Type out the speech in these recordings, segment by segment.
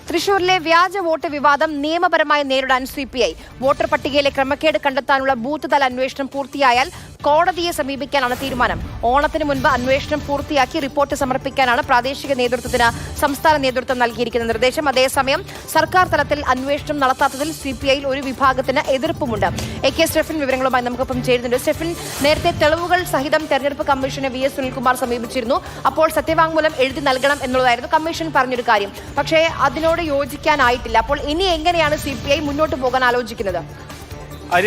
തൃശൂരിലെ വ്യാജ വോട്ട് വിവാദം നിയമപരമായി നേരിടാൻ സിപിഐ വോട്ടർ പട്ടികയിലെ ക്രമക്കേട് കണ്ടെത്താനുള്ള ബൂത്ത് തല അന്വേഷണം പൂർത്തിയായാൽ കോടതിയെ സമീപിക്കാനാണ് തീരുമാനം. ഓണത്തിന് മുൻപ് അന്വേഷണം പൂർത്തിയാക്കി റിപ്പോർട്ട് സമർപ്പിക്കാനാണ് പ്രാദേശിക നേതൃത്വത്തിന് സംസ്ഥാന നേതൃത്വം നൽകിയിരിക്കുന്ന നിർദ്ദേശം. അതേസമയം സർക്കാർ തലത്തിൽ അന്വേഷണം നടത്താത്തതിൽ സിപിഐയിൽ ഒരു വിഭാഗത്തിന് എതിർപ്പുമുണ്ട്. AK സ്റ്റെഫിൻ വിവരങ്ങളുമായി നമുക്കൊപ്പം ചേരുന്നുണ്ട്. സ്റ്റെഫിൻ, നേരത്തെ തെളിവുകൾ സഹിതം തെരഞ്ഞെടുപ്പ് കമ്മീഷനെ VS സുനിൽകുമാർ സമീപിച്ചിരുന്നു. അപ്പോൾ സത്യവാങ്മൂലം എഴുതി നൽകണം എന്നുള്ളതായിരുന്നു കമ്മീഷൻ പറഞ്ഞൊരു കാര്യം. പക്ഷേ അതിനോട് യോജിക്കാനായിട്ടില്ല. അപ്പോൾ ഇനി എങ്ങനെയാണ് CPI മുന്നോട്ട് പോകാൻ ആലോചിക്കുന്നത്?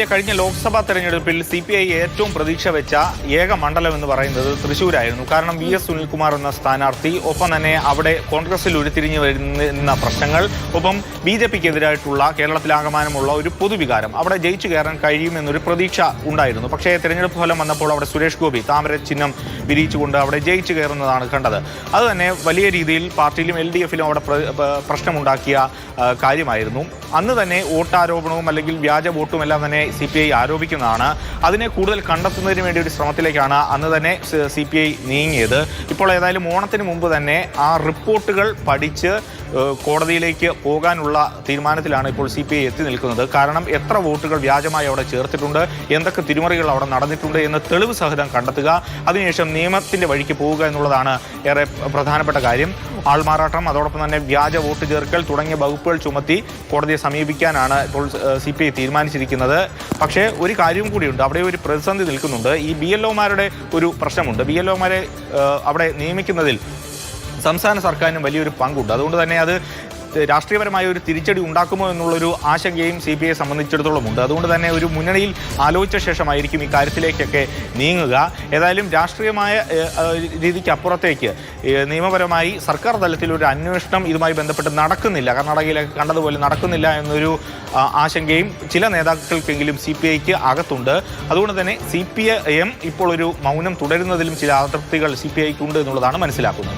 കഴിഞ്ഞ ലോക്സഭാ തെരഞ്ഞെടുപ്പിൽ CPI ഏറ്റവും പ്രതീക്ഷ വെച്ച ഏക മണ്ഡലം എന്ന് പറയുന്നത് തൃശ്ശൂരായിരുന്നു. കാരണം VS സുനിൽകുമാർ എന്ന സ്ഥാനാർത്ഥി, ഒപ്പം തന്നെ അവിടെ കോൺഗ്രസിൽ ഉരുത്തിരിഞ്ഞു വരുന്ന പ്രശ്നങ്ങൾ, ഒപ്പം BJPക്കെതിരായിട്ടുള്ള കേരളത്തിലാകമാനമുള്ള ഒരു പൊതുവികാരം, അവിടെ ജയിച്ചു കയറാൻ കഴിയുമെന്നൊരു പ്രതീക്ഷ ഉണ്ടായിരുന്നു. പക്ഷേ തെരഞ്ഞെടുപ്പ് ഫലം വന്നപ്പോൾ അവിടെ സുരേഷ് ഗോപി താമര ചിഹ്നം വിരിയിച്ചുകൊണ്ട് അവിടെ ജയിച്ചു കയറുന്നതാണ് കണ്ടത്. അതുതന്നെ വലിയ രീതിയിൽ പാർട്ടിയിലും LDFിലും അവിടെ പ്രശ്നമുണ്ടാക്കിയ കാര്യമായിരുന്നു. അന്ന് തന്നെ വോട്ടാരോപണവും അല്ലെങ്കിൽ വ്യാജ വോട്ടും എല്ലാം തന്നെ CPI ആരോപിക്കുന്നതാണ്. അതിനെ കൂടുതൽ കണ്ടെത്തുന്നതിന് വേണ്ടി ഒരു ശ്രമത്തിലേക്കാണ് അന്ന് തന്നെ CPI നീങ്ങിയത്. ഇപ്പോൾ ഏതായാലും ഓണത്തിന് മുമ്പ് തന്നെ ആ റിപ്പോർട്ടുകൾ പഠിച്ച് കോടതിയിലേക്ക് പോകാനുള്ള തീരുമാനത്തിലാണ് ഇപ്പോൾ CPI എത്തി നിൽക്കുന്നത്. കാരണം എത്ര വോട്ടുകൾ വ്യാജമായി അവിടെ ചേർത്തിട്ടുണ്ട്, എന്തൊക്കെ തിരിമറികൾ അവിടെ നടന്നിട്ടുണ്ട് എന്ന് തെളിവ് സഹിതം കണ്ടെത്തുക, അതിനുശേഷം നിയമത്തിൻ്റെ വഴിക്ക് പോവുക എന്നുള്ളതാണ് ഏറെ പ്രധാനപ്പെട്ട കാര്യം. ആൾമാറാട്ടം, അതോടൊപ്പം തന്നെ വ്യാജ വോട്ട് ചേർക്കൽ തുടങ്ങിയ വകുപ്പുകൾ ചുമത്തി കോടതിയെ സമീപിക്കാനാണ് ഇപ്പോൾ CPI തീരുമാനിച്ചിരിക്കുന്നത്. പക്ഷേ ഒരു കാര്യവും കൂടിയുണ്ട്, അവിടെ ഒരു പ്രതിസന്ധി നിൽക്കുന്നുണ്ട്. ഈ BLOമാരുടെ ഒരു പ്രശ്നമുണ്ട്. BLOമാരെ അവിടെ നിയമിക്കുന്നതിൽ സംസ്ഥാന സർക്കാരിനും വലിയൊരു പങ്കുണ്ട്. അതുകൊണ്ട് തന്നെ അത് രാഷ്ട്രീയപരമായ ഒരു തിരിച്ചടി ഉണ്ടാക്കുമോ എന്നുള്ളൊരു ആശങ്കയും CPIയെ സംബന്ധിച്ചിടത്തോളം ഉണ്ട്. അതുകൊണ്ട് തന്നെ ഒരു മുന്നണിയിൽ ആലോചിച്ച ശേഷമായിരിക്കും ഈ കാര്യത്തിലേക്കൊക്കെ നീങ്ങുക. ഏതായാലും രാഷ്ട്രീയമായ രീതിക്ക് അപ്പുറത്തേക്ക് നിയമപരമായി സർക്കാർ തലത്തിൽ ഒരു അന്വേഷണം ഇതുമായി ബന്ധപ്പെട്ട് നടക്കുന്നില്ല, കർണാടകയിലൊക്കെ കണ്ടതുപോലെ നടക്കുന്നില്ല എന്നൊരു ആശങ്കയും ചില നേതാക്കൾക്കെങ്കിലും CPIക്ക് അകത്തുണ്ട്. അതുകൊണ്ട് തന്നെ CPIM ഇപ്പോൾ ഒരു മൗനം തുടരുന്നതിലും ചില അതൃപ്തികൾ CPIക്കുണ്ട് എന്നുള്ളതാണ് മനസ്സിലാക്കുന്നത്.